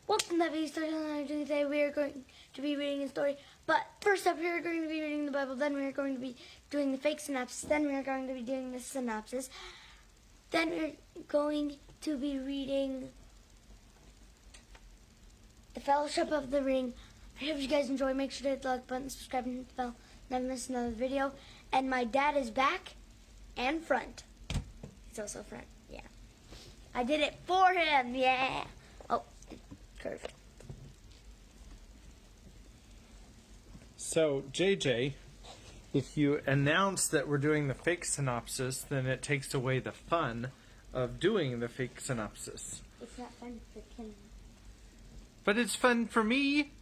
Welcome to the story today. We are going to be reading a story, but first up, we are going to be reading the Bible. Then we are going to be doing the fake synopsis. Then we are going to be doing the synopsis. Then we are going to be reading the Fellowship of the Ring. I hope you guys enjoy. Make sure to hit the like button, subscribe, and hit the bell. Never miss another video. And my dad is back and front. He's also front. Yeah, I did it for him. Yeah. Oh. Curved. So, JJ, if you announce that we're doing the fake synopsis, then it takes away the fun of doing the fake synopsis. It's not fun for Kim. But it's fun for me.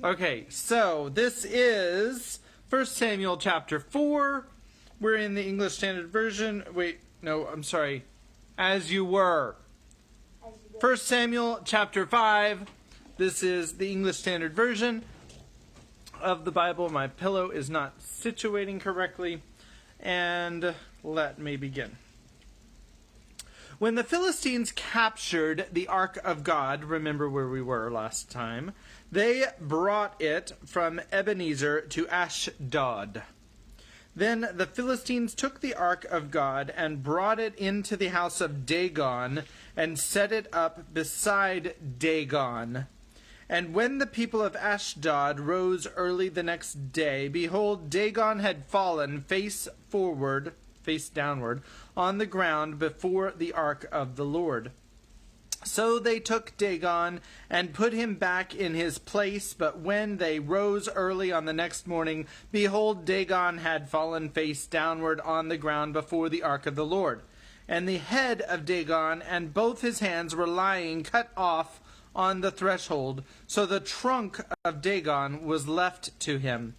Okay, so this is 1 Samuel chapter 4. We're in the English Standard Version. Wait, no, I'm sorry. As You Were. 1 Samuel chapter 5. This is the English Standard Version of the Bible. My pillow is not situating correctly. And let me begin. When the Philistines captured the Ark of God, remember where we were last time, they brought it from Ebenezer to Ashdod. Then the Philistines took the Ark of God and brought it into the house of Dagon and set it up beside Dagon. And when the people of Ashdod rose early the next day, behold, Dagon had fallen face downward, on the ground before the Ark of the Lord. So they took Dagon and put him back in his place, but when they rose early on the next morning, behold, Dagon had fallen face downward on the ground before the Ark of the Lord. And the head of Dagon and both his hands were lying cut off on the threshold, so the trunk of Dagon was left to him.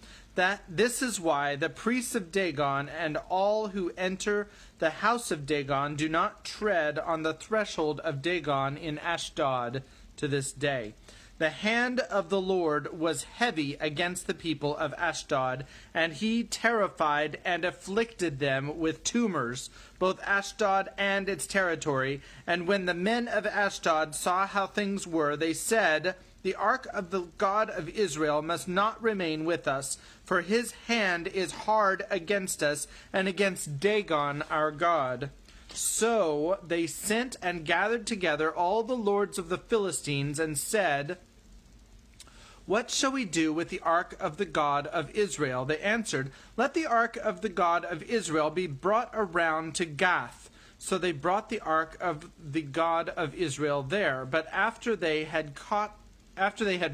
This is why the priests of Dagon and all who enter the house of Dagon do not tread on the threshold of Dagon in Ashdod to this day. The hand of the Lord was heavy against the people of Ashdod, and he terrified and afflicted them with tumors, both Ashdod and its territory. And when the men of Ashdod saw how things were, they said, "The ark of the God of Israel must not remain with us, for his hand is hard against us and against Dagon our God." So they sent and gathered together all the lords of the Philistines and said, "What shall we do with the ark of the God of Israel?" They answered, "Let the ark of the God of Israel be brought around to Gath." So they brought the ark of the God of Israel there. But after they had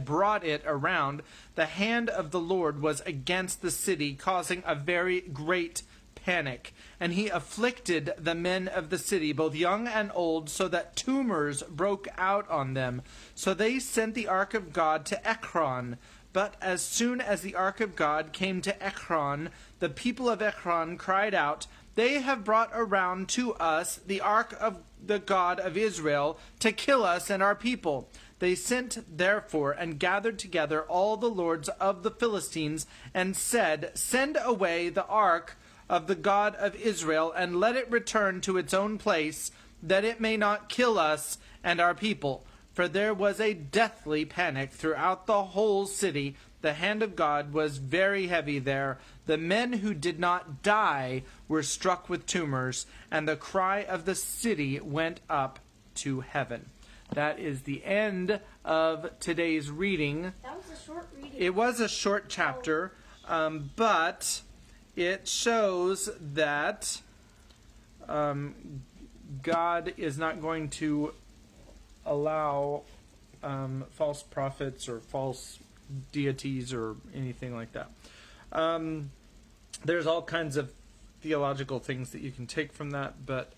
brought it around, the hand of the Lord was against the city, causing a very great panic. And he afflicted the men of the city, both young and old, so that tumors broke out on them. So they sent the ark of God to Ekron. But as soon as the ark of God came to Ekron, the people of Ekron cried out, "They have brought around to us the ark of the God of Israel to kill us and our people." They sent, therefore, and gathered together all the lords of the Philistines, and said, "Send away the ark of the God of Israel, and let it return to its own place, that it may not kill us and our people." For there was a deathly panic throughout the whole city. The hand of God was very heavy there. The men who did not die were struck with tumors, and the cry of the city went up to heaven. That is the end of today's reading. That was a short reading. It was a short chapter, but it shows that God is not going to allow false prophets or false deities or anything like that. There's all kinds of theological things that you can take from that, but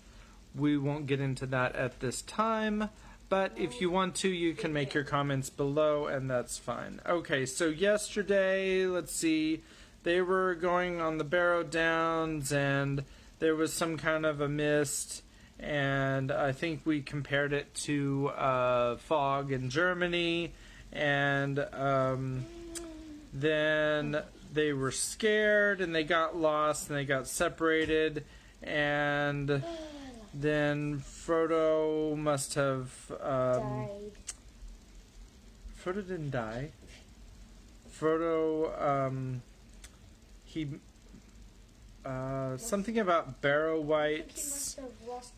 we won't get into that at this time. But if you want to, you can make your comments below, and that's fine. Okay, so yesterday, let's see, they were going on the Barrow Downs, and there was some kind of a mist, and I think we compared it to fog in Germany, and then they were scared, and they got lost, and they got separated, and then Frodo must have Frodo didn't die. Frodo, he, something about barrow whites,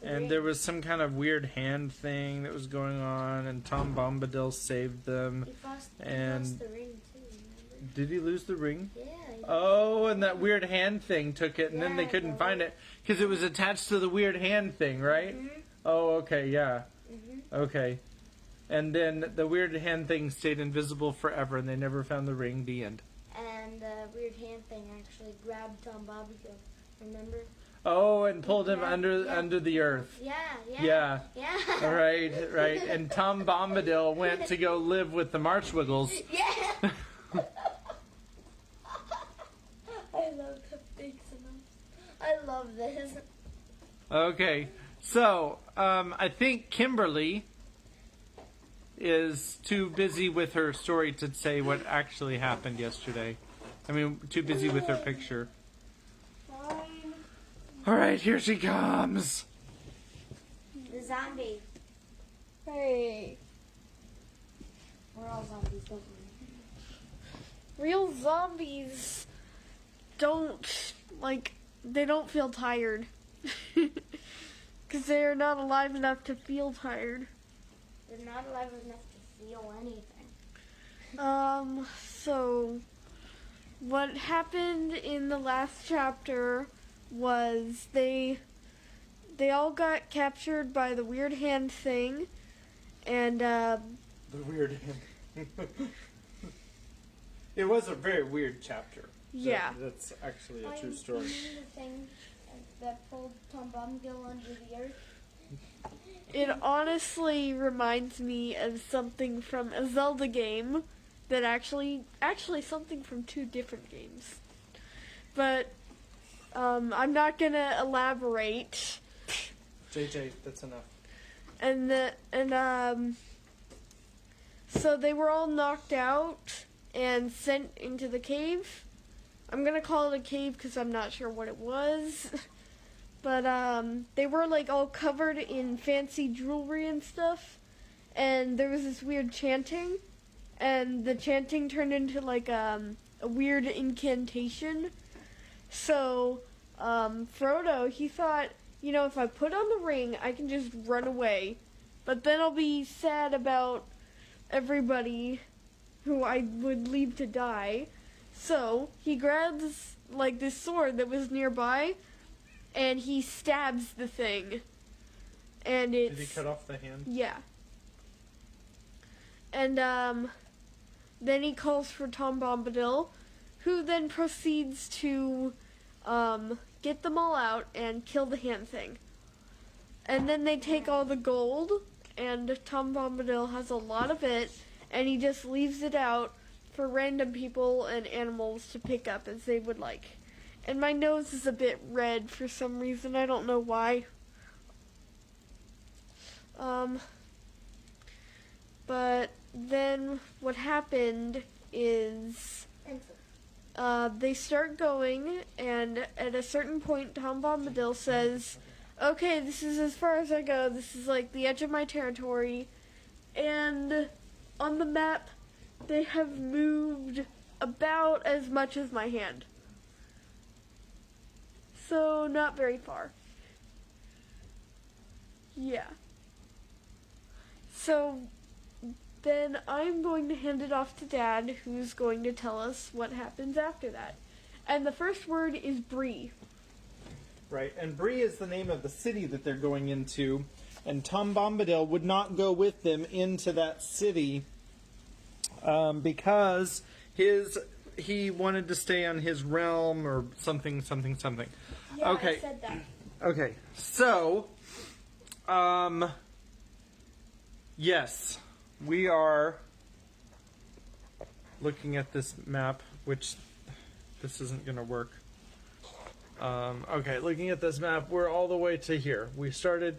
and there was some kind of weird hand thing that was going on, and Tom Bombadil saved them. He lost And the ring too, remember? did he lose the ring? Yeah. Oh, and that weird hand thing took it, and then they couldn't find it because it was attached to the weird hand thing, right? Mm-hmm. Oh, okay, yeah. Mm-hmm. Okay. And then the weird hand thing stayed invisible forever, and they never found the ring. The end. And the weird hand thing actually grabbed Tom Bombadil, remember? Oh, and pulled him Yeah, under yeah. under the earth. Yeah. All right. And Tom Bombadil went to go live with the Marshwiggles. Yeah. I love the big sounds. I love this. Okay, so I think Kimberly is too busy with her story to say what actually happened yesterday. I mean, too busy with her picture. Fine. All right, here she comes. The zombie. Hey, We're all zombies, don't we? real zombies they don't feel tired. Because they are not alive enough to feel tired. They're not alive enough to feel anything. So what happened in the last chapter was they all got captured by the weird hand thing, and The weird hand. It was a very weird chapter. yeah. That's actually a Oh, true you story. mean the thing that pulled Tom Bombadil under the earth? It honestly reminds me of something from a Zelda game that actually something from two different games. But I'm not gonna elaborate. JJ, that's enough. So they were all knocked out and sent into the cave. I'm gonna call it a cave because I'm not sure what it was. But they were like all covered in fancy jewelry and stuff, and there was this weird chanting, and the chanting turned into like a weird incantation. So Frodo, he thought, if I put on the ring, I can just run away, but then I'll be sad about everybody who I would leave to die. So he grabs like this sword that was nearby, and he stabs the thing. And it's... Did he cut off the hand? Yeah. And then he calls for Tom Bombadil, who then proceeds to get them all out and kill the hand thing. And then they take all the gold, and Tom Bombadil has a lot of it, and he just leaves it out for random people and animals to pick up as they would like. And my nose is a bit red for some reason. I don't know why. But then what happened is they start going, and at a certain point, Tom Bombadil says, "Okay, this is as far as I go. This is like the edge of my territory." And on the map, they have moved about as much as my hand. So, not very far. Yeah. So, then I'm going to hand it off to Dad, who's going to tell us what happens after that. And the first word is Bree. Right, and Bree is the name of the city that they're going into, and Tom Bombadil would not go with them into that city because he wanted to stay on his realm or something. Yeah, Okay. I said that. Okay, so, yes, we are looking at this map, which this isn't going to work. Okay, looking at this map, we're all the way to here. We started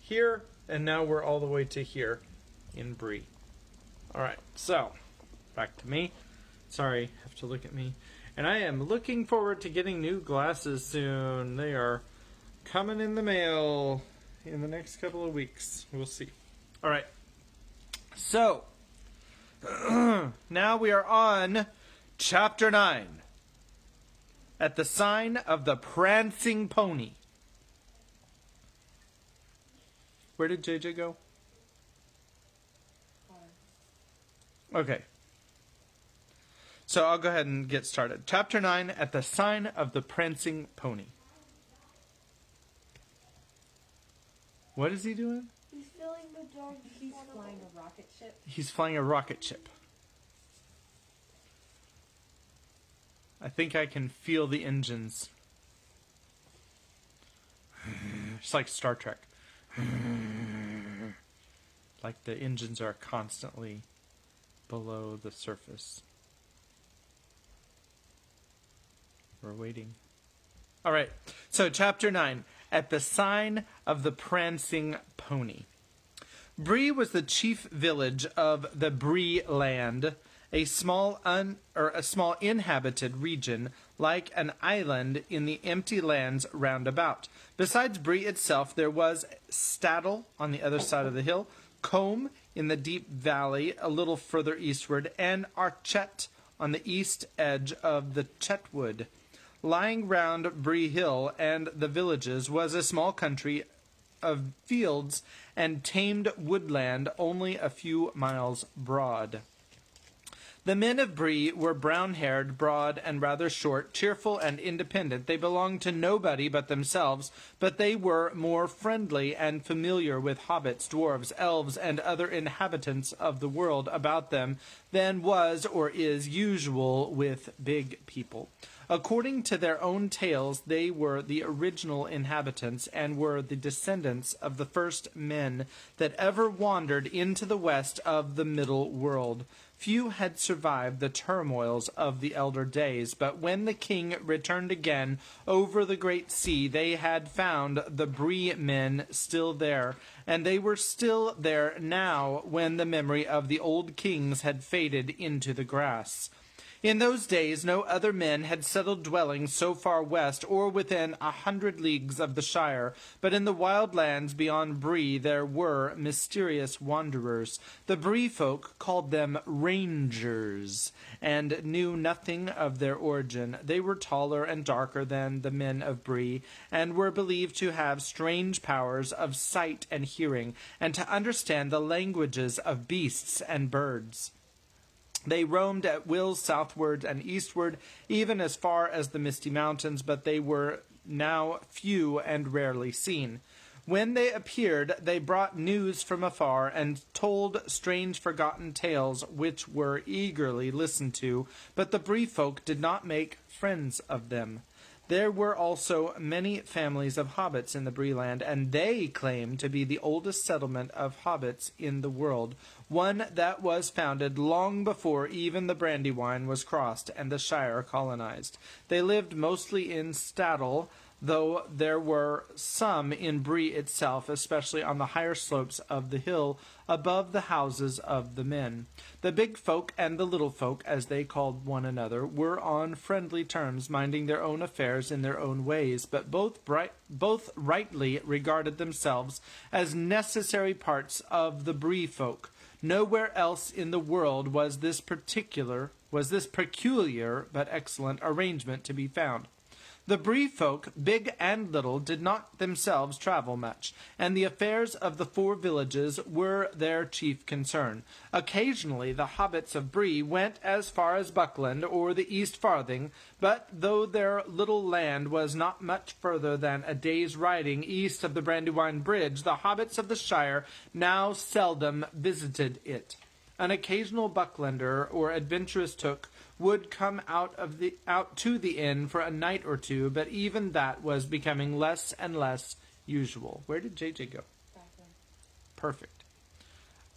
here, and now we're all the way to here in Bree. Alright, so, back to me. Sorry, have to look at me. And I am looking forward to getting new glasses soon. They are coming in the mail in the next couple of weeks. We'll see. Alright, so, Now we are on Chapter 9. At the sign of the Prancing Pony. Where did JJ go? Okay. So I'll go ahead and get started. Chapter 9, At the Sign of the Prancing Pony. What is he doing? He's filling the dog. He's flying a rocket ship. He's flying a rocket ship. I think I can feel the engines. It's like Star Trek. Like the engines are constantly below the surface. We're waiting. All right. So, Chapter 9. At the Sign of the Prancing Pony. Bree was the chief village of the Bree land, a small inhabited region, like an island in the empty lands round about. Besides Bree itself, there was Staddle on the other side of the hill, Combe in the deep valley a little further eastward, and Archet on the east edge of the Chetwood. Lying round Bree Hill and the villages was a small country of fields and tamed woodland only a few miles broad. The men of Bree were brown-haired, broad, and rather short, cheerful and independent. They belonged to nobody but themselves, but they were more friendly and familiar with hobbits, dwarves, elves, and other inhabitants of the world about them than was or is usual with big people. According to their own tales, they were the original inhabitants and were the descendants of the first men that ever wandered into the west of the middle world. Few had survived the turmoils of the elder days, but when the king returned again over the great sea, they had found the Bree men still there, and they were still there now when the memory of the old kings had faded into the grass. In those days no other men had settled dwellings so far west or within 100 leagues of the Shire, but in the wild lands beyond Bree there were mysterious wanderers. The Bree folk called them rangers, and knew nothing of their origin. They were taller and darker than the men of Bree, and were believed to have strange powers of sight and hearing, and to understand the languages of beasts and birds. They roamed at will southward and eastward, even as far as the Misty Mountains, but they were now few and rarely seen. When they appeared, they brought news from afar and told strange forgotten tales which were eagerly listened to, but the Bree folk did not make friends of them. There were also many families of hobbits in the Bree land, and they claimed to be the oldest settlement of hobbits in the world, one that was founded long before even the Brandywine was crossed and the Shire colonized. They lived mostly in Staddle, though there were some in Bree itself, especially on the higher slopes of the hill above the houses of the men. The big folk and the little folk, as they called one another, were on friendly terms, minding their own affairs in their own ways, but both rightly regarded themselves as necessary parts of the Bree folk. Nowhere else in the world was this peculiar but excellent arrangement to be found. The Bree folk, big and little, did not themselves travel much, and the affairs of the 4 villages were their chief concern. Occasionally the hobbits of Bree went as far as Buckland or the East Farthing, but though their little land was not much further than a day's riding east of the Brandywine Bridge, the hobbits of the Shire now seldom visited it. An occasional Bucklander or adventurous took would come out to the inn for a night or two, but even that was becoming less and less usual. Where did JJ go? Bathroom. Perfect.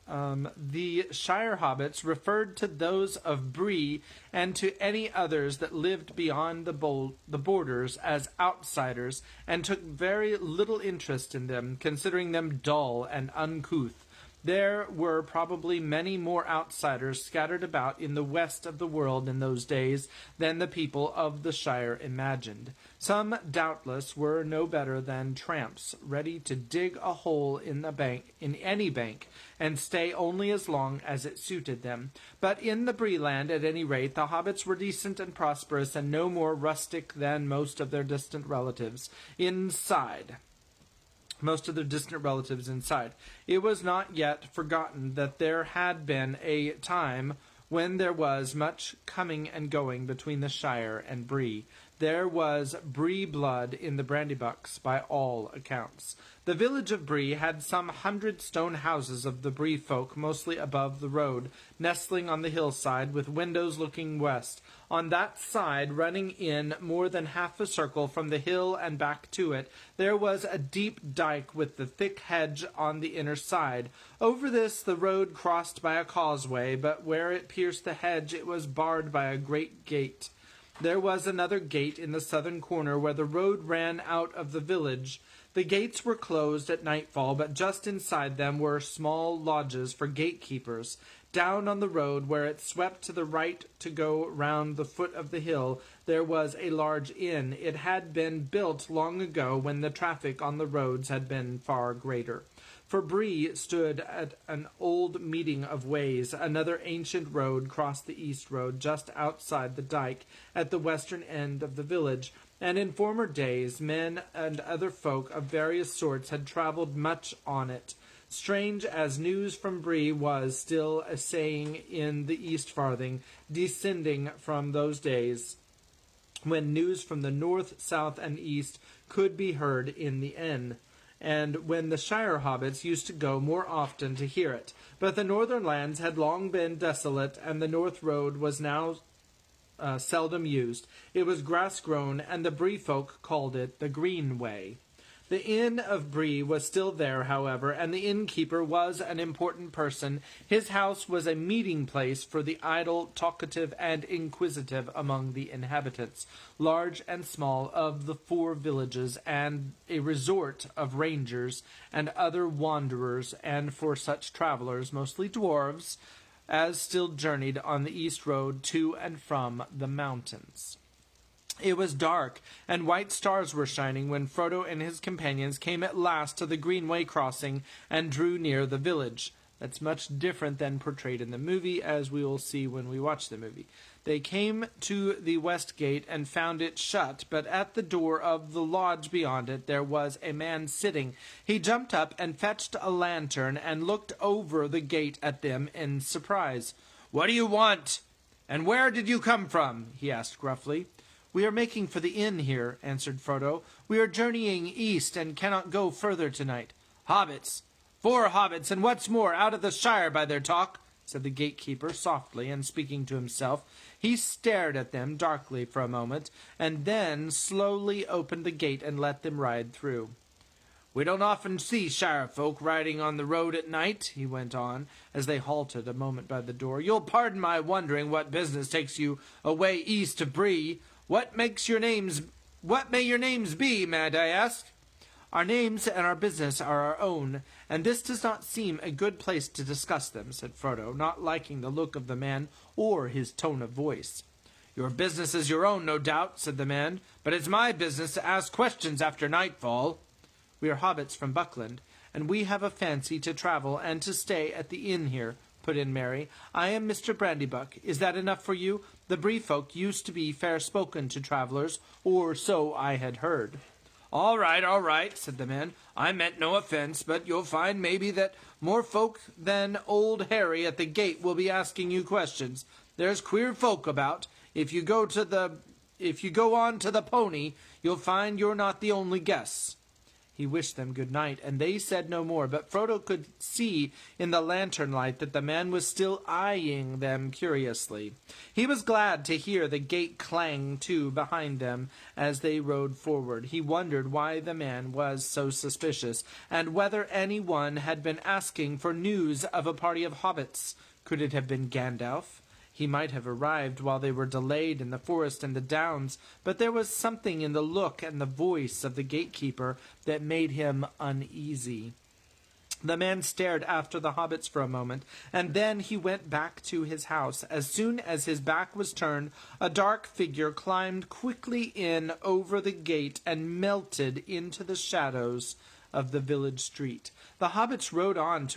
The Shire hobbits referred to those of Bree and to any others that lived beyond the borders as outsiders, and took very little interest in them, considering them dull and uncouth. There were probably many more outsiders scattered about in the west of the world in those days than the people of the Shire imagined. Some, doubtless, were no better than tramps, ready to dig a hole in any bank, and stay only as long as it suited them. But in the Bree land, at any rate, the hobbits were decent and prosperous, and no more rustic than most of their distant relatives inside. It was not yet forgotten that there had been a time when there was much coming and going between the Shire and Bree. There was Bree blood in the Brandybucks, by all accounts. The village of Bree had some 100 stone houses of the Bree folk, mostly above the road, nestling on the hillside, with windows looking west. On that side, running in more than half a circle from the hill and back to it, there was a deep dike with the thick hedge on the inner side. Over this the road crossed by a causeway, but where it pierced the hedge it was barred by a great gate. There was another gate in the southern corner where the road ran out of the village. The gates were closed at nightfall, but just inside them were small lodges for gatekeepers. Down on the road, where it swept to the right to go round the foot of the hill, there was a large inn. It had been built long ago when the traffic on the roads had been far greater. For Bree stood at an old meeting of ways. Another ancient road crossed the east road just outside the dike at the western end of the village, and in former days men and other folk of various sorts had travelled much on it. Strange as news from Bree was still a saying in the East Farthing, descending from those days when news from the north, south, and east could be heard in the inn, and when the Shire hobbits used to go more often to hear it. But the northern lands had long been desolate, and the north road was now seldom used. It was grass-grown, and the Bree folk called it the Green Way. The inn of Bree was still there, however, and the innkeeper was an important person. His house was a meeting place for the idle, talkative, and inquisitive among the inhabitants, large and small, of the 4 villages, and a resort of rangers and other wanderers, and for such travellers, mostly dwarves, as still journeyed on the east road to and from the mountains. It was dark, and white stars were shining when Frodo and his companions came at last to the Greenway crossing and drew near the village. That's much different than portrayed in the movie, as we will see when we watch the movie. They came to the west gate and found it shut, but at the door of the lodge beyond it there was a man sitting. He jumped up and fetched a lantern and looked over the gate at them in surprise. "What do you want? And where did you come from?" he asked gruffly. "We are making for the inn here," answered Frodo. "We are journeying east and cannot go further tonight." "Hobbits! 4 hobbits, and what's more, out of the Shire by their talk," said the gatekeeper softly, and speaking to himself. He stared at them darkly for a moment, and then slowly opened the gate and let them ride through. "We don't often see Shire folk riding on the road at night," he went on, as they halted a moment by the door. "You'll pardon my wondering what business takes you away east of Bree. What may your names be, may I ask?" "Our names and our business are our own, and this does not seem a good place to discuss them," said Frodo, not liking the look of the man or his tone of voice. "Your business is your own, no doubt," said the man, "but it's my business to ask questions after nightfall." "We are hobbits from Buckland, and we have a fancy to travel and to stay at the inn here," put in Merry. "I am Mr. Brandybuck. Is that enough for you? The Bree folk used to be fair-spoken to travellers, or so I had heard." All right," said the man. "I meant no offence, but you'll find maybe that more folk than old Harry at the gate will be asking you questions. There's queer folk about. If you go on to the pony, you'll find you're not the only guests." He wished them good night, and they said no more, but Frodo could see in the lantern light that the man was still eyeing them curiously. He was glad to hear the gate clang to behind them as they rode forward. He wondered why the man was so suspicious, and whether any one had been asking for news of a party of hobbits. Could it have been Gandalf? He might have arrived while they were delayed in the forest and the downs, but there was something in the look and the voice of the gatekeeper that made him uneasy. The man stared after the hobbits for a moment, and then he went back to his house. As soon as his back was turned, a dark figure climbed quickly in over the gate and melted into the shadows of the village street. The hobbits rode on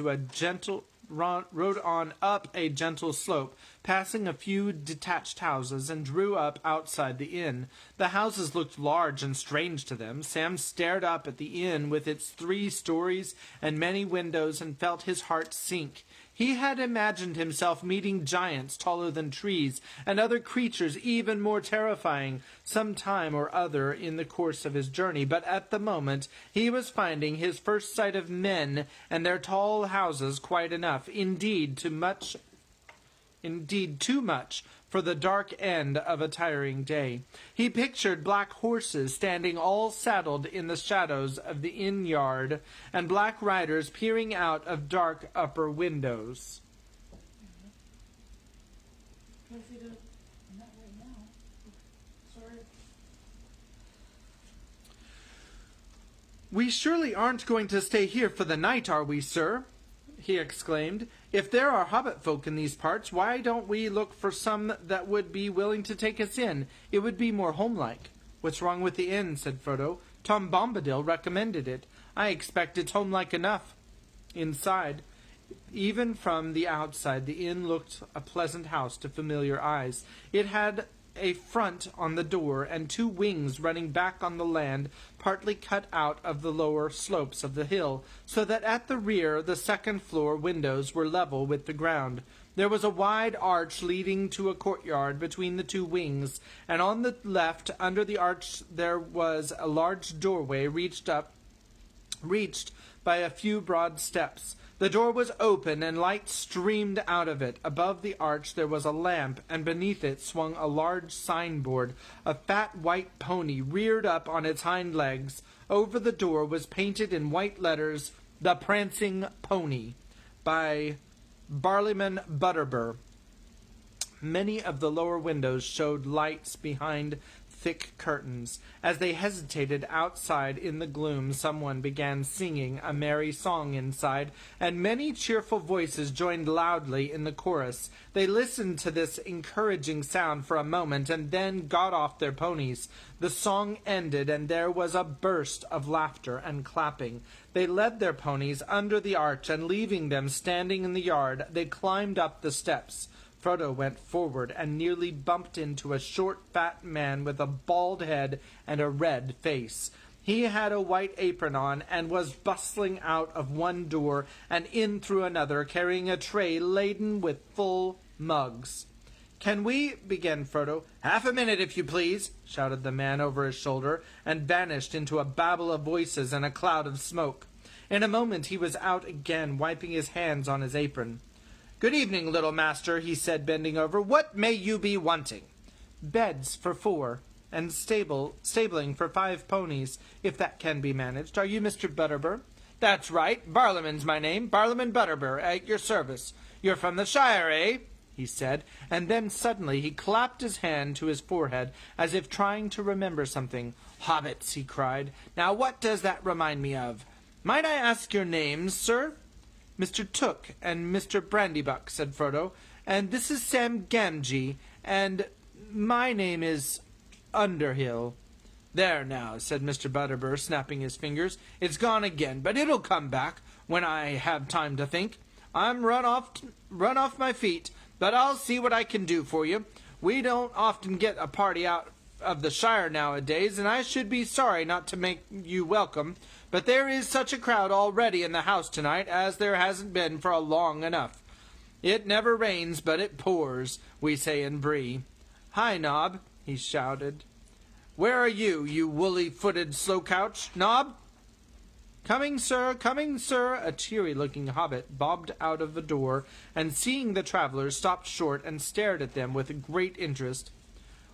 up a gentle slope, passing a few detached houses, and drew up outside the inn. The houses looked large and strange to them. Sam stared up at the inn with its 3 stories and many windows and felt his heart sink. He had imagined himself meeting giants taller than trees and other creatures even more terrifying some time or other in the course of his journey, but at the moment he was finding his first sight of men and their tall houses quite enough, indeed too much for the dark end of a tiring day. He pictured black horses standing all saddled in the shadows of the inn yard, and black riders peering out of dark upper windows. "We surely aren't going to stay here for the night, are we, sir?" he exclaimed. "If there are hobbit folk in these parts, why don't we look for some that would be willing to take us in? It would be more homelike." "What's wrong with the inn?" said Frodo. "Tom Bombadil recommended it. I expect it's homelike enough." Inside, even from the outside, the inn looked a pleasant house to familiar eyes. It had a front on the door and 2 wings running back on the land, partly cut out of the lower slopes of the hill, so that at the rear the second-floor windows were level with the ground. There was a wide arch leading to a courtyard between the 2 wings, and on the left, under the arch, there was a large doorway reached by a few broad steps. The door was open, and light streamed out of it. Above the arch there was a lamp, and beneath it swung a large signboard. A fat white pony reared up on its hind legs. Over the door was painted in white letters, "The Prancing Pony," by Barliman Butterbur. Many of the lower windows showed lights behind thick curtains. As they hesitated outside in the gloom, someone began singing a merry song inside, and many cheerful voices joined loudly in the chorus. They listened to this encouraging sound for a moment, and then got off their ponies. The song ended, and there was a burst of laughter and clapping. They led their ponies under the arch, and leaving them standing in the yard, they climbed up the steps. Frodo went forward and nearly bumped into a short, fat man with a bald head and a red face. He had a white apron on and was bustling out of one door and in through another, carrying a tray laden with full mugs. "Can we—" began Frodo. "Half a minute, if you please," shouted the man over his shoulder, and vanished into a babble of voices and a cloud of smoke. In a moment he was out again, wiping his hands on his apron. "Good evening, little master," he said, bending over. "What may you be wanting?" "Beds for 4, and stabling for 5 ponies, if that can be managed. Are you Mr. Butterbur?" "That's right. Barliman's my name. Barliman Butterbur, at your service. You're from the Shire, eh?" he said, and then suddenly he clapped his hand to his forehead, as if trying to remember something. "Hobbits," he cried. "Now what does that remind me of? Might I ask your names, sir?" "Mr. Took and Mr. Brandybuck," said Frodo, "and this is Sam Gamgee, and my name is Underhill." "There now," said Mr. Butterbur, snapping his fingers. "It's gone again, but it'll come back when I have time to think. I'm run off my feet, but I'll see what I can do for you. We don't often get a party out of the Shire nowadays, and I should be sorry not to make you welcome. But there is such a crowd already in the house tonight as there hasn't been for a long enough. It never rains, but it pours, we say in Bree. Hi, Nob, he shouted. Where are you, you woolly-footed slow-couch, Nob? Coming, sir, a cheery-looking hobbit bobbed out of the door, and seeing the travelers, stopped short and stared at them with great interest.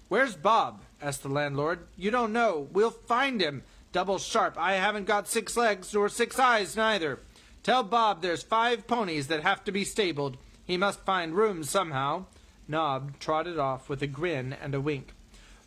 Where's Bob? Asked the landlord. You don't know. We'll find him. Double sharp. I haven't got 6 legs nor 6 eyes neither. Tell Bob there's 5 ponies that have to be stabled. He must find room somehow. Nob trotted off with a grin and a wink.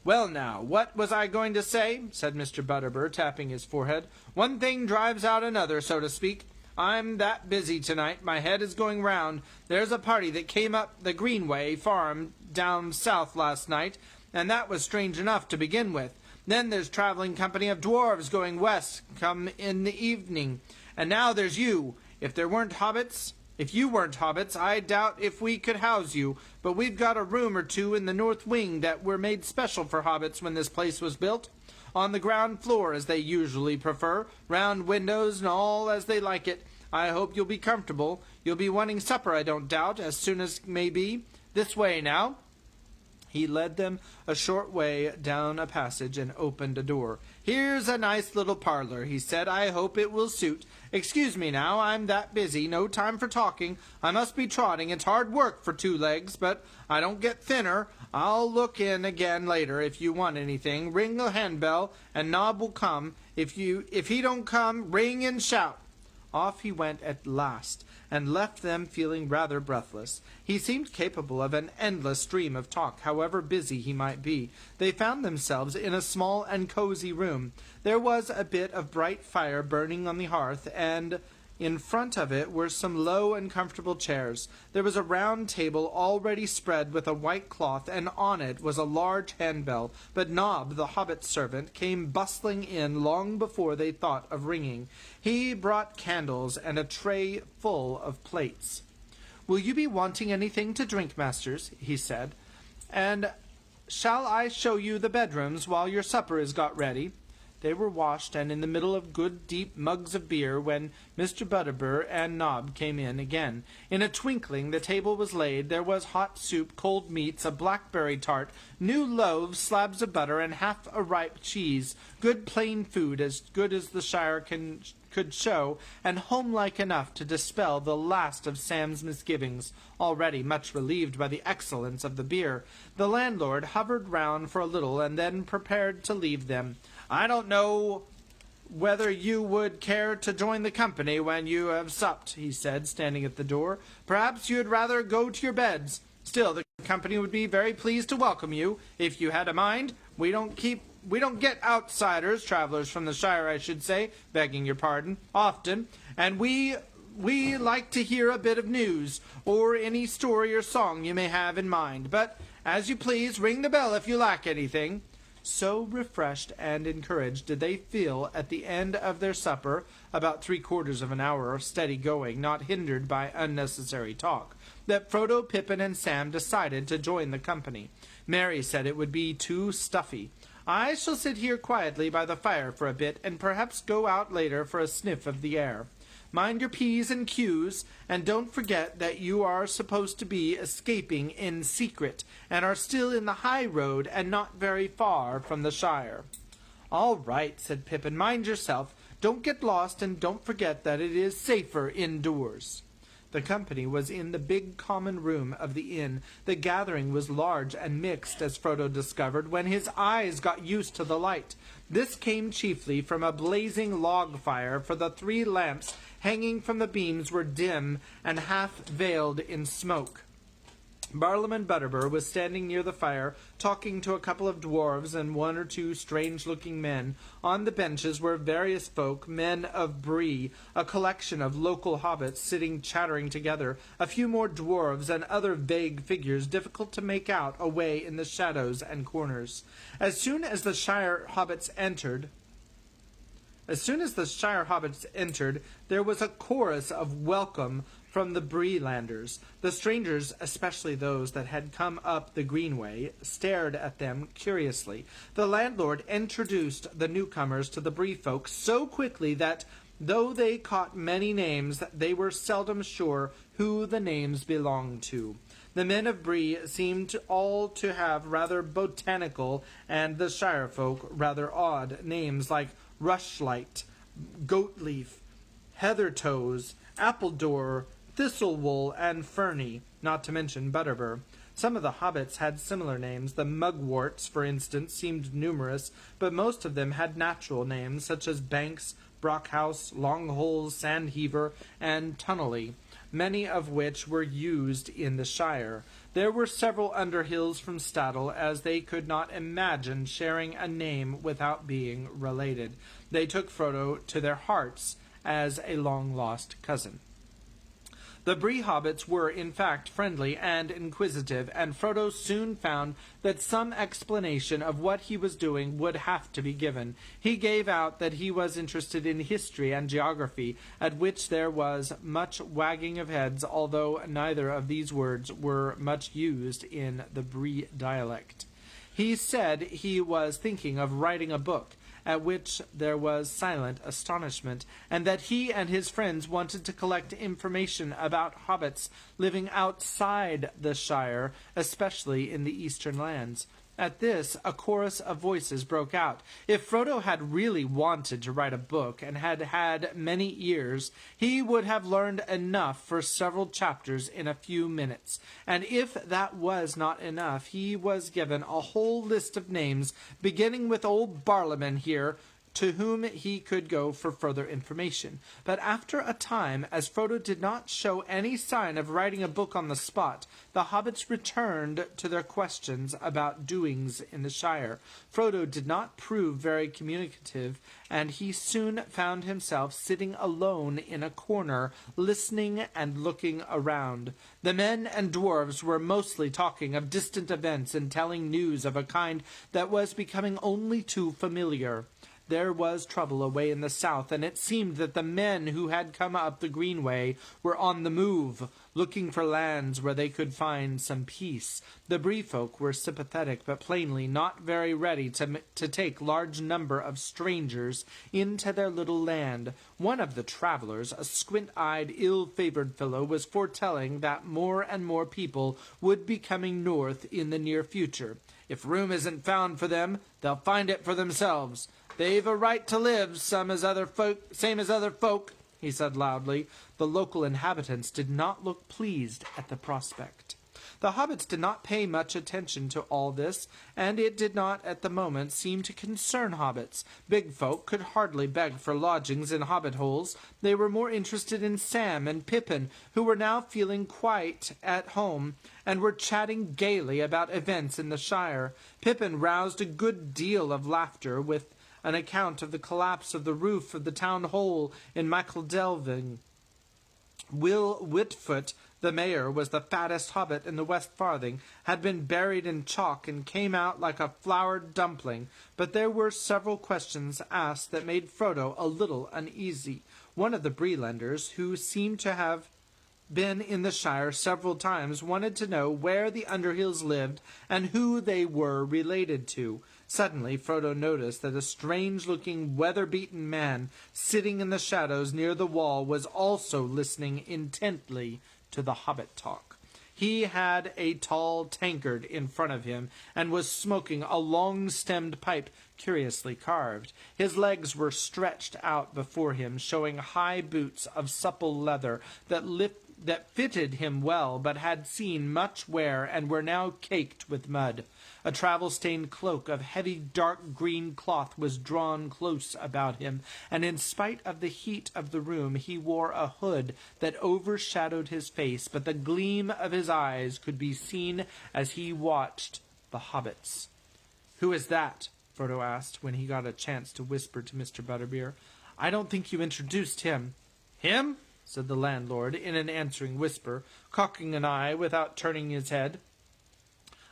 Well now, what was I going to say? Said Mr. Butterbur, tapping his forehead. One thing drives out another, so to speak. I'm that busy tonight, my head is going round. There's a party that came up the Greenway farm down south last night, and that was strange enough to begin with. Then there's traveling company of dwarves going west, come in the evening. And now there's you. If you weren't hobbits, I doubt if we could house you, but we've got a room or two in the north wing that were made special for hobbits when this place was built. On the ground floor, as they usually prefer, round windows and all as they like it. I hope you'll be comfortable. You'll be wanting supper, I don't doubt, as soon as may be. This way, now. He led them a short way down a passage and opened a door. Here's a nice little parlor, he said. I hope it will suit. Excuse me now, I'm that busy. No time for talking. I must be trotting. It's hard work for 2 legs, but I don't get thinner. I'll look in again later if you want anything. Ring the handbell, and Nob will come. If he don't come, ring and shout. Off he went at last, and left them feeling rather breathless. He seemed capable of an endless stream of talk, however busy he might be. They found themselves in a small and cozy room. There was a bit of bright fire burning on the hearth, and in front of it were some low and comfortable chairs. There was a round table already spread with a white cloth, and on it was a large handbell. But Nob, the hobbit servant, came bustling in long before they thought of ringing. He brought candles and a tray full of plates. "Will you be wanting anything to drink, masters?" he said. "And shall I show you the bedrooms while your supper is got ready?" They were washed and in the middle of good deep mugs of beer when Mr. Butterbur and Nob came in again. In a twinkling the table was laid. There was hot soup, cold meats, a blackberry tart, new loaves, slabs of butter, and half a ripe cheese. Good plain food, as good as the Shire could show, and homelike enough to dispel the last of Sam's misgivings, already much relieved by the excellence of the beer. The landlord hovered round for a little and then prepared to leave them. "I don't know whether you would care to join the company when you have supped," he said, standing at the door. "Perhaps you'd rather go to your beds. Still, the company would be very pleased to welcome you, if you had a mind. We don't get outsiders, travelers from the Shire, I should say, begging your pardon, often, and we like to hear a bit of news, or any story or song you may have in mind. But, as you please, ring the bell if you lack anything." So refreshed and encouraged did they feel at the end of their supper, about 3/4 of an hour of steady going, not hindered by unnecessary talk, that Frodo, Pippin, and Sam decided to join the company. Merry said it would be too stuffy. "I shall sit here quietly by the fire for a bit, and perhaps go out later for a sniff of the air. Mind your P's and Q's, and don't forget that you are supposed to be escaping in secret, and are still in the high road and not very far from the Shire." "All right," said Pippin. "Mind yourself. Don't get lost, and don't forget that it is safer indoors." The company was in the big common room of the inn. The gathering was large and mixed, as Frodo discovered when his eyes got used to the light. This came chiefly from a blazing log fire, for the 3 lamps hanging from the beams were dim and half veiled in smoke. Barlaam Butterbur was standing near the fire, talking to a couple of dwarves and 1 or 2 strange-looking men. On the benches were various folk, men of Bree, a collection of local hobbits sitting chattering together, a few more dwarves, and other vague figures difficult to make out away in the shadows and corners. As soon as the Shire hobbits entered, there was a chorus of welcome from the Breelanders. The strangers, especially those that had come up the Greenway, stared at them curiously. The landlord introduced the newcomers to the Bree folk so quickly that, though they caught many names, they were seldom sure who the names belonged to. The men of Bree seemed all to have rather botanical, and the Shire folk rather odd, names like Rushlight, Goatleaf, Heathertoes, Appledore, Thistlewool, and Ferny, not to mention Butterbur. Some of the hobbits had similar names. The mugworts, for instance, seemed numerous, but most of them had natural names, such as Banks, Brockhouse, Longholes, Sandheaver, and Tunnelly, many of which were used in the Shire. There were several Underhills from Staddle, as they could not imagine sharing a name without being related. They took Frodo to their hearts, as a long-lost cousin. The Bree hobbits were, in fact, friendly and inquisitive, and Frodo soon found that some explanation of what he was doing would have to be given. He gave out that he was interested in history and geography, at which there was much wagging of heads, although neither of these words were much used in the Bree dialect. He said he was thinking of writing a book, at which there was silent astonishment, and that he and his friends wanted to collect information about hobbits living outside the Shire, especially in the eastern lands. At this, a chorus of voices broke out. If Frodo had really wanted to write a book and had had many ears, he would have learned enough for several chapters in a few minutes. And if that was not enough, he was given a whole list of names, beginning with old Barliman here, to whom he could go for further information. But after a time, as Frodo did not show any sign of writing a book on the spot, the hobbits returned to their questions about doings in the Shire. Frodo did not prove very communicative, and he soon found himself sitting alone in a corner, listening and looking around. The men and dwarves were mostly talking of distant events and telling news of a kind that was becoming only too familiar. There was trouble away in the south, and it seemed that the men who had come up the Greenway were on the move, looking for lands where they could find some peace. The Bree folk were sympathetic, but plainly not very ready to take large number of strangers into their little land. One of the travelers, a squint-eyed, ill-favored fellow, was foretelling that more and more people would be coming north in the near future. If room isn't found for them, they'll find it for themselves. They've a right to live, same as other folk, he said loudly. The local inhabitants did not look pleased at the prospect. The hobbits did not pay much attention to all this, and it did not at the moment seem to concern hobbits. Big folk could hardly beg for lodgings in hobbit holes. They were more interested in Sam and Pippin, who were now feeling quite at home, and were chatting gaily about events in the Shire. Pippin roused a good deal of laughter with an account of the collapse of the roof of the town hall in Michaeldelving. Will Whitfoot, the mayor, was the fattest hobbit in the West Farthing, had been buried in chalk and came out like a floured dumpling, but there were several questions asked that made Frodo a little uneasy. One of the Bree-lenders, who seemed to have been in the Shire several times, wanted to know where the Underhills lived and who they were related to. Suddenly, Frodo noticed that a strange-looking, weather-beaten man sitting in the shadows near the wall was also listening intently to the hobbit talk. He had a tall tankard in front of him and was smoking a long-stemmed pipe curiously carved. His legs were stretched out before him, showing high boots of supple leather that fitted him well, but had seen much wear and were now caked with mud. A travel-stained cloak of heavy dark green cloth was drawn close about him, and in spite of the heat of the room he wore a hood that overshadowed his face, but the gleam of his eyes could be seen as he watched the hobbits. "Who is that?" Frodo asked, when he got a chance to whisper to Mr. Butterbeer. "I don't think you introduced him." "Him?" said the landlord in an answering whisper, cocking an eye without turning his head.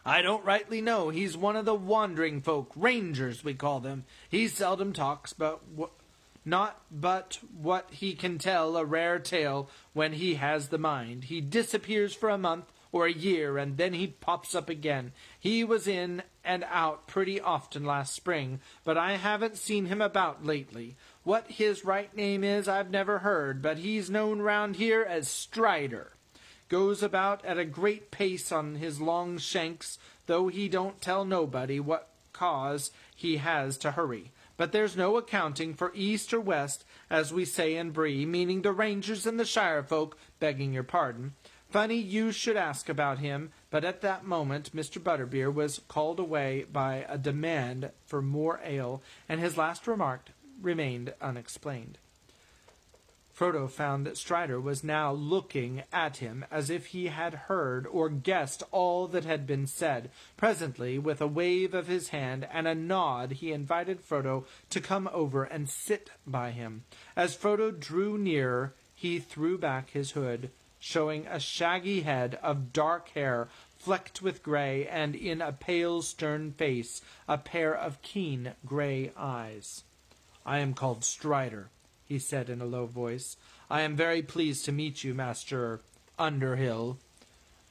"I don't rightly know. He's one of the wandering folk, rangers we call them. He seldom talks, but what he can tell a rare tale when he has the mind. He disappears for a month or a year, and then he pops up again. He was in and out pretty often last spring, but I haven't seen him about lately. What his right name is I've never heard, but he's known round here as Strider. Goes about at a great pace on his long shanks, though he don't tell nobody what cause he has to hurry. But there's no accounting for east or west, as we say in Bree, meaning the rangers and the shire folk, begging your pardon. Funny you should ask about him." But at that moment Mr. Butterbeer was called away by a demand for more ale, and his last remark remained unexplained. Frodo found that Strider was now looking at him as if he had heard or guessed all that had been said. Presently, with a wave of his hand and a nod, he invited Frodo to come over and sit by him. As Frodo drew nearer, he threw back his hood, showing a shaggy head of dark hair flecked with gray, and in a pale, stern face a pair of keen gray eyes. "I am called Strider," he said in a low voice. "I am very pleased to meet you, Master Underhill,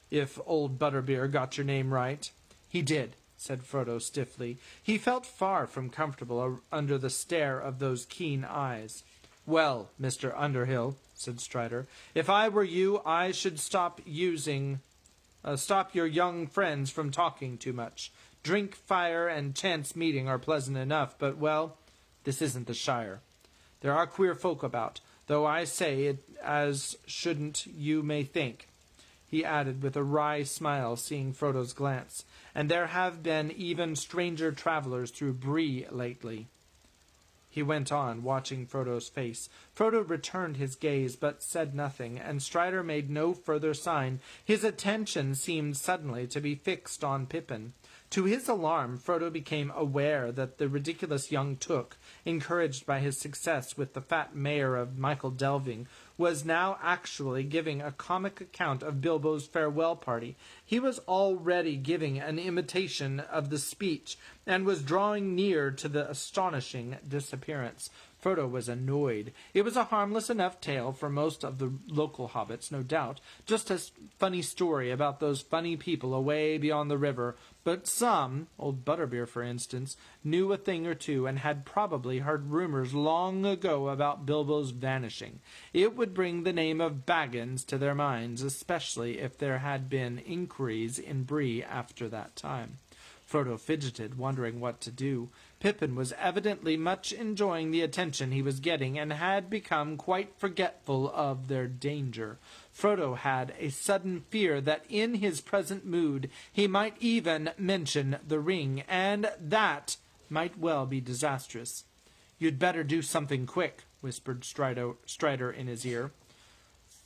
if old Butterbeer got your name right." "He did," said Frodo stiffly. He felt far from comfortable under the stare of those keen eyes. "Well, Mr. Underhill," said Strider, "if I were you, I should stop your young friends from talking too much. Drink, fire, and chance meeting are pleasant enough, but, well, this isn't the Shire. There are queer folk about, though I say it as shouldn't you may think," he added with a wry smile, seeing Frodo's glance. "And there have been even stranger travelers through Bree lately." He went on, watching Frodo's face. Frodo returned his gaze, but said nothing, and Strider made no further sign. His attention seemed suddenly to be fixed on Pippin. To his alarm, Frodo became aware that the ridiculous young Took, encouraged by his success with the fat mayor of Michael Delving, was now actually giving a comic account of Bilbo's farewell party. He was already giving an imitation of the speech, and was drawing near to the astonishing disappearance. Frodo was annoyed. It was a harmless enough tale for most of the local hobbits, no doubt, just a funny story about those funny people away beyond the river, but some, old Butterbeer for instance, knew a thing or two and had probably heard rumors long ago about Bilbo's vanishing. It would bring the name of Baggins to their minds, especially if there had been inquiries in Bree after that time. Frodo fidgeted, wondering what to do. Pippin was evidently much enjoying the attention he was getting, and had become quite forgetful of their danger. Frodo had a sudden fear that in his present mood he might even mention the ring, and that might well be disastrous. "You'd better do something quick," whispered Strider in his ear.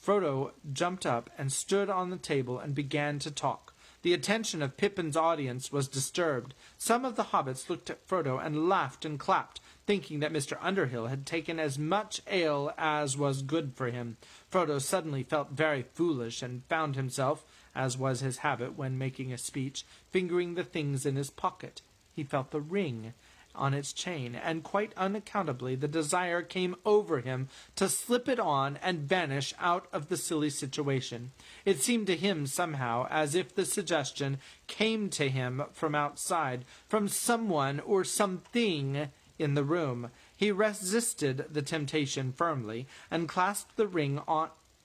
Frodo jumped up and stood on the table and began to talk. The attention of Pippin's audience was disturbed. Some of the hobbits looked at Frodo and laughed and clapped, thinking that Mr. Underhill had taken as much ale as was good for him. Frodo suddenly felt very foolish, and found himself, as was his habit when making a speech, fingering the things in his pocket. He felt the ring on its chain, and quite unaccountably the desire came over him to slip it on and vanish out of the silly situation. It seemed to him somehow as if the suggestion came to him from outside, from someone or something in the room. He resisted the temptation firmly, and clasped the ring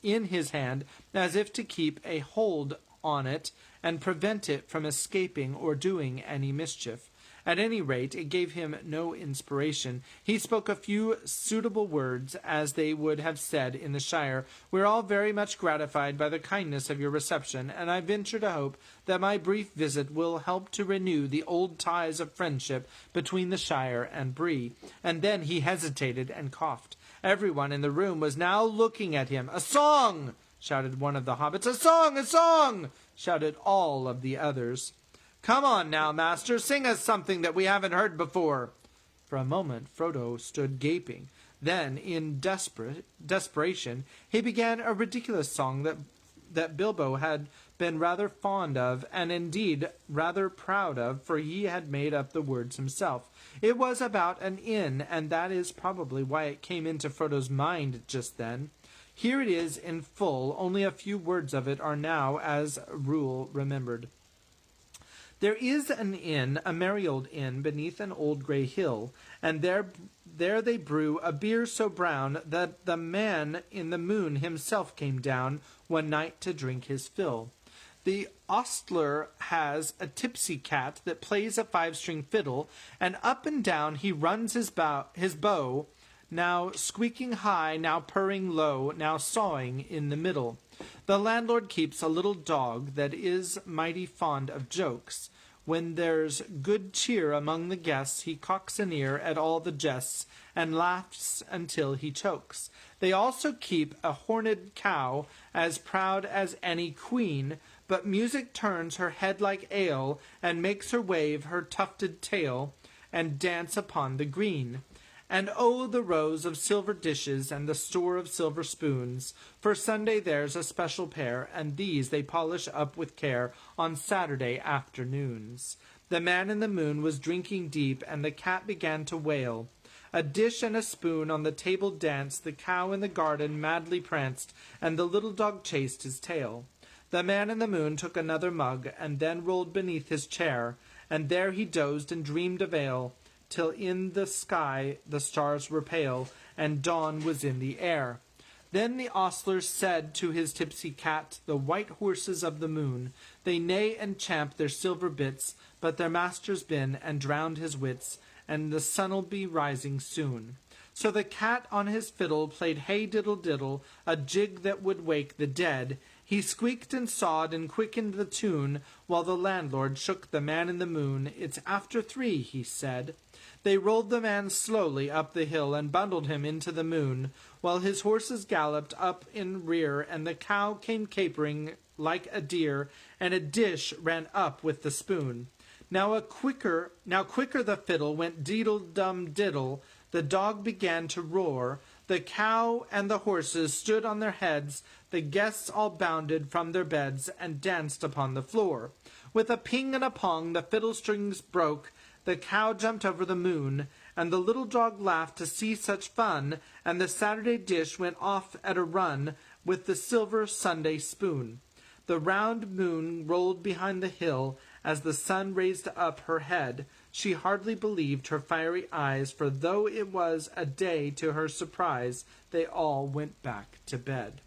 in his hand as if to keep a hold on it and prevent it from escaping or doing any mischief. At any rate, it gave him no inspiration. He spoke a few suitable words, as they would have said in the Shire. "We're all very much gratified by the kindness of your reception, and I venture to hope that my brief visit will help to renew the old ties of friendship between the Shire and Bree." And then he hesitated and coughed. Everyone in the room was now looking at him. "A song!" shouted one of the hobbits. "A song! A song!" shouted all of the others. "Come on now, master, sing us something that we haven't heard before." For a moment Frodo stood gaping. Then, in desperation, he began a ridiculous song that Bilbo had been rather fond of, and indeed rather proud of, for he had made up the words himself. It was about an inn, and that is probably why it came into Frodo's mind just then. Here it is in full, only a few words of it are now, as a rule, remembered. "There is an inn, a merry old inn, beneath an old grey hill, and there they brew a beer so brown that the man in the moon himself came down one night to drink his fill. The ostler has a tipsy cat that plays a 5-string fiddle, and up and down he runs his bow, now squeaking high, now purring low, now sawing in the middle. The landlord keeps a little dog that is mighty fond of jokes. When there's good cheer among the guests, he cocks an ear at all the jests, and laughs until he chokes. They also keep a horned cow, as proud as any queen, but music turns her head like ale, and makes her wave her tufted tail, and dance upon the green. And oh, the rows of silver dishes, and the store of silver spoons! For Sunday there's a special pair, and these they polish up with care on Saturday afternoons. The man in the moon was drinking deep, and the cat began to wail. A dish and a spoon on the table danced, the cow in the garden madly pranced, and the little dog chased his tail. The man in the moon took another mug, and then rolled beneath his chair, and there he dozed and dreamed of ale, till in the sky the stars were pale, and dawn was in the air. Then the ostler said to his tipsy cat, the white horses of the moon, they neigh and champ their silver bits, but their master's been and drowned his wits, and the sun'll be rising soon. So the cat on his fiddle played hey diddle diddle, a jig that would wake the dead. He squeaked and sawed and quickened the tune, while the landlord shook the man in the moon. It's after 3, he said. They rolled the man slowly up the hill and bundled him into the moon, while his horses galloped up in rear, and the cow came capering like a deer, and a dish ran up with the spoon. Now quicker the fiddle went deedle-dum diddle, the dog began to roar, the cow and the horses stood on their heads, the guests all bounded from their beds and danced upon the floor. With a ping and a pong the fiddle strings broke, the cow jumped over the moon, and the little dog laughed to see such fun, and the Saturday dish went off at a run with the silver Sunday spoon. The round moon rolled behind the hill as the sun raised up her head. She hardly believed her fiery eyes, for though it was a day to her surprise, they all went back to bed.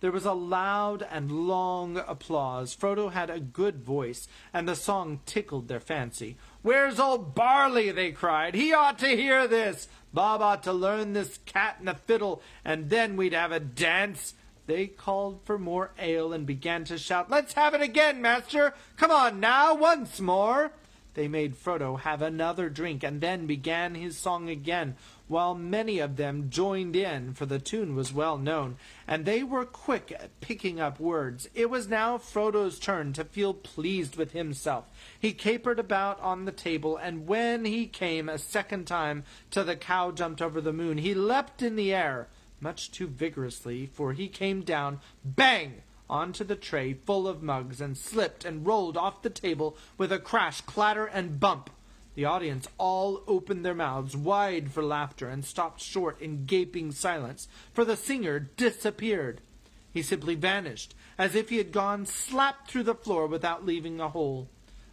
There was a loud and long applause. Frodo had a good voice, and the song tickled their fancy. "Where's old Barley?" they cried. "He ought to hear this. Bob ought to learn this cat and the fiddle, and then we'd have a dance." They called for more ale and began to shout, "Let's have it again, master! Come on now, once more!" They made Frodo have another drink, and then began his song again, while many of them joined in, for the tune was well known, and they were quick at picking up words. It was now Frodo's turn to feel pleased with himself. He capered about on the table, and when he came a second time to the cow jumped over the moon, he leapt in the air, much too vigorously, for he came down, bang, onto the tray full of mugs, and slipped and rolled off the table with a crash, clatter, and bump. The audience all opened their mouths wide for laughter and stopped short in gaping silence, for the singer disappeared. He simply vanished, as if he had gone slap through the floor without leaving a hole.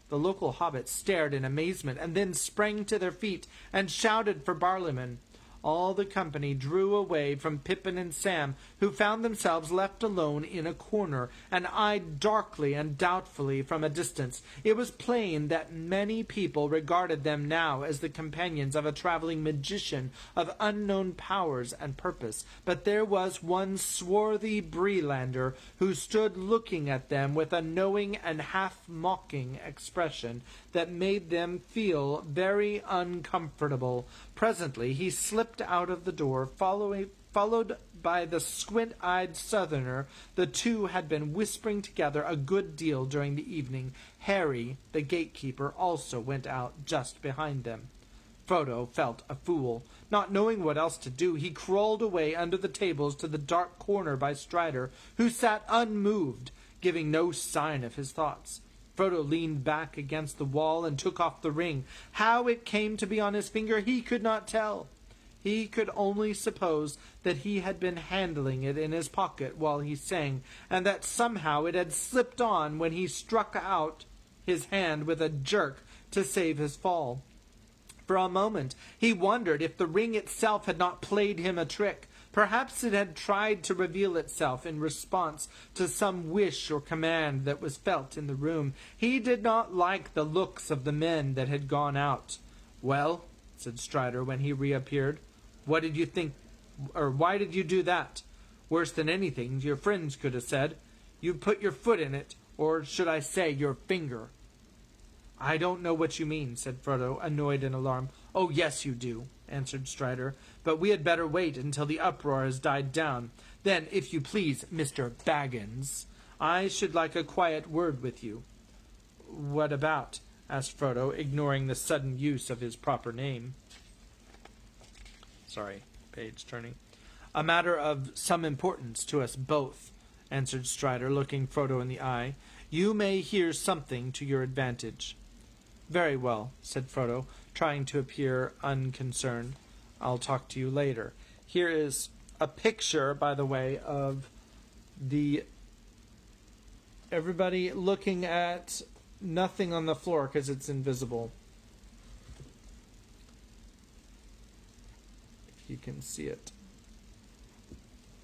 The local hobbits stared in amazement, and then sprang to their feet and shouted for Barliman. All the company drew away from Pippin and Sam, who found themselves left alone in a corner, and eyed darkly and doubtfully from a distance. It was plain that many people regarded them now as the companions of a traveling magician of unknown powers and purpose, but there was one swarthy Breelander who stood looking at them with a knowing and half-mocking expression that made them feel very uncomfortable. Presently he slipped out of the door, followed by the squint-eyed southerner. The two had been whispering together a good deal during the evening. Harry, the gatekeeper, also went out just behind them. Frodo felt a fool. Not knowing what else to do, he crawled away under the tables to the dark corner by Strider, who sat unmoved, giving no sign of his thoughts. Frodo leaned back against the wall and took off the ring. How it came to be on his finger he could not tell. He could only suppose that he had been handling it in his pocket while he sang, and that somehow it had slipped on when he struck out his hand with a jerk to save his fall. For a moment he wondered if the ring itself had not played him a trick. Perhaps it had tried to reveal itself in response to some wish or command that was felt in the room. He did not like the looks of the men that had gone out. "Well," said Strider when he reappeared, "what did you think, or why did you do that? Worse than anything your friends could have said. You put your foot in it, or should I say your finger." "I don't know what you mean," said Frodo, annoyed and alarmed. "Oh, yes, you do. answered Strider, but we had better wait until the uproar has died down. Then, if you please, Mr. Baggins, I should like a quiet word with you. What about? Asked Frodo, ignoring the sudden use of his proper name. Sorry, page turning. A matter of some importance to us both, answered Strider, looking Frodo in the eye. You may hear something to your advantage. Very well, said Frodo, trying to appear unconcerned. I'll talk to you later. Here is a picture, by the way, of everybody looking at nothing on the floor because it's invisible. If you can see it.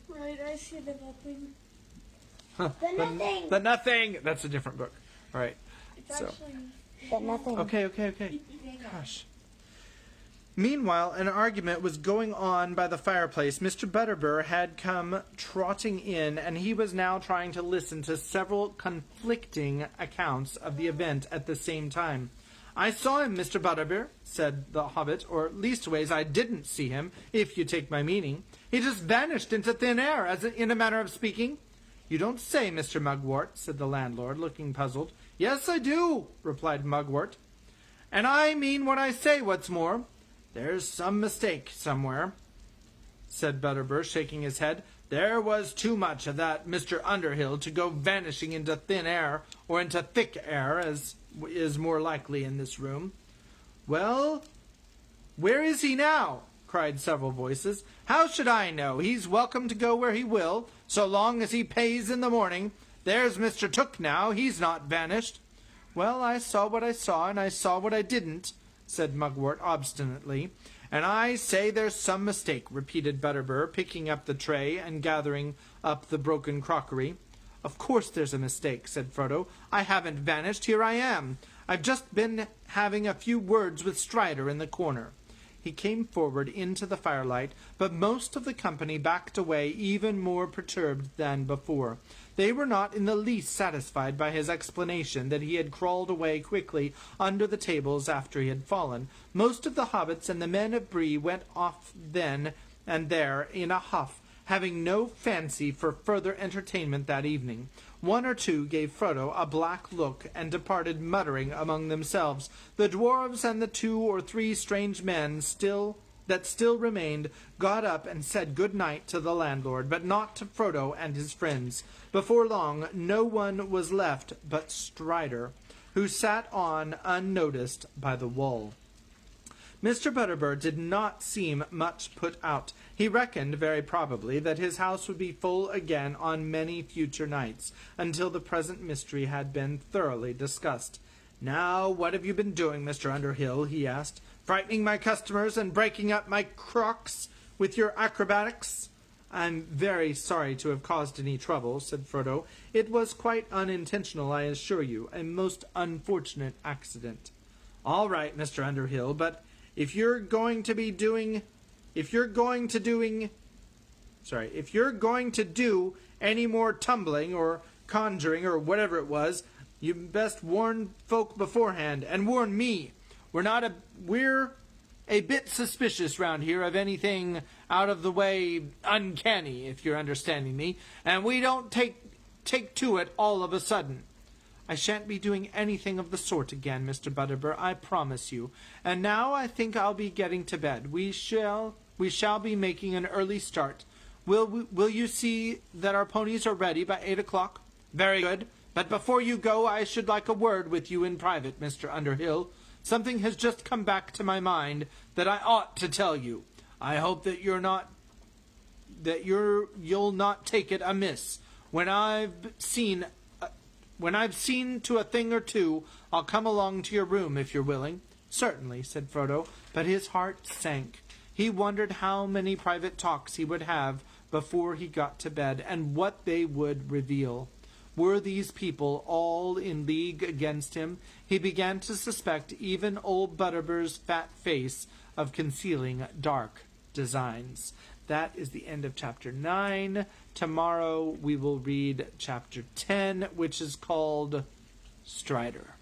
Right, I see the nothing. The nothing. The nothing. That's a different book. All right. It's So. actually... The nothing. Okay. Gosh. Meanwhile, an argument was going on by the fireplace. Mr. Butterbur had come trotting in, and he was now trying to listen to several conflicting accounts of the event at the same time. I saw him, Mr. Butterbur, said the hobbit, or leastways I didn't see him, if you take my meaning. He just vanished into thin air, in a manner of speaking. You don't say, Mr. Mugwort, said the landlord, looking puzzled. Yes, I do, replied Mugwort. And I mean what I say, what's more. There's some mistake somewhere, said Butterbur, shaking his head. There was too much of that Mr. Underhill to go vanishing into thin air, or into thick air, as is more likely in this room. Well, where is he now? Cried several voices. How should I know? He's welcome to go where he will, so long as he pays in the morning. There's Mr. Took now, he's not vanished. Well, I saw what I saw, and I saw what I didn't, said Mugwort obstinately. And I say there's some mistake, repeated Butterbur, picking up the tray and gathering up the broken crockery. Of course there's a mistake, said Frodo. I haven't vanished, here I am. I've just been having a few words with Strider in the corner. He came forward into the firelight, but most of the company backed away even more perturbed than before. They were not in the least satisfied by his explanation that he had crawled away quickly under the tables after he had fallen. Most of the hobbits and the men of Bree went off then and there in a huff, having no fancy for further entertainment that evening. One or two gave Frodo a black look and departed muttering among themselves. The dwarves and the 2 or 3 strange men that still remained got up and said good night to the landlord, but not to Frodo and his friends. Before long, no one was left but Strider, who sat on unnoticed by the wall. Mr. Butterbur did not seem much put out. He reckoned, very probably, that his house would be full again on many future nights, until the present mystery had been thoroughly discussed. Now, what have you been doing, Mr. Underhill? He asked. Frightening my customers and breaking up my crocks with your acrobatics? I'm very sorry to have caused any trouble, said Frodo. It was quite unintentional, I assure you, a most unfortunate accident. All right, Mr. Underhill, but if you're going to do any more tumbling or conjuring or whatever it was, you best warn folk beforehand, and warn me. We're a bit suspicious round here of anything out of the way uncanny, if you're understanding me, and we don't take to it all of a sudden. I shan't be doing anything of the sort again, Mr. Butterbur, I promise you. And now I think I'll be getting to bed. We shall be making an early start. Will you see that our ponies are ready by 8 o'clock? Very good. But before you go, I should like a word with you in private, Mr. Underhill. Something has just come back to my mind that I ought to tell you. I hope that you'll not take it amiss. When I've seen to a thing or two, I'll come along to your room if you're willing. Certainly, said Frodo, but his heart sank. He wondered how many private talks he would have before he got to bed, and what they would reveal. Were these people all in league against him? He began to suspect even old Butterbur's fat face of concealing dark designs. That is the end of chapter 9. Tomorrow we will read chapter 10, which is called Strider.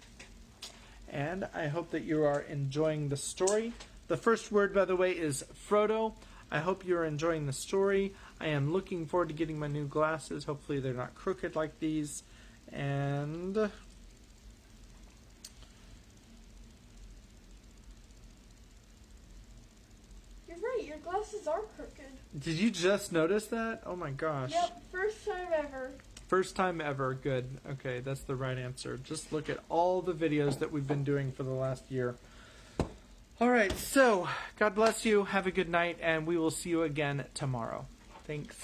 And I hope that you are enjoying the story. The first word, by the way, is Frodo. I hope you're enjoying the story. I am looking forward to getting my new glasses. Hopefully they're not crooked like these. And You're right, your glasses are crooked. did you just notice that? Oh my gosh. Yep, first time ever. First time ever. Good. Okay, that's the right answer. Just look at all the videos that we've been doing for the last year. All right, so God bless you. Have a good night, and we will see you again tomorrow. Thanks.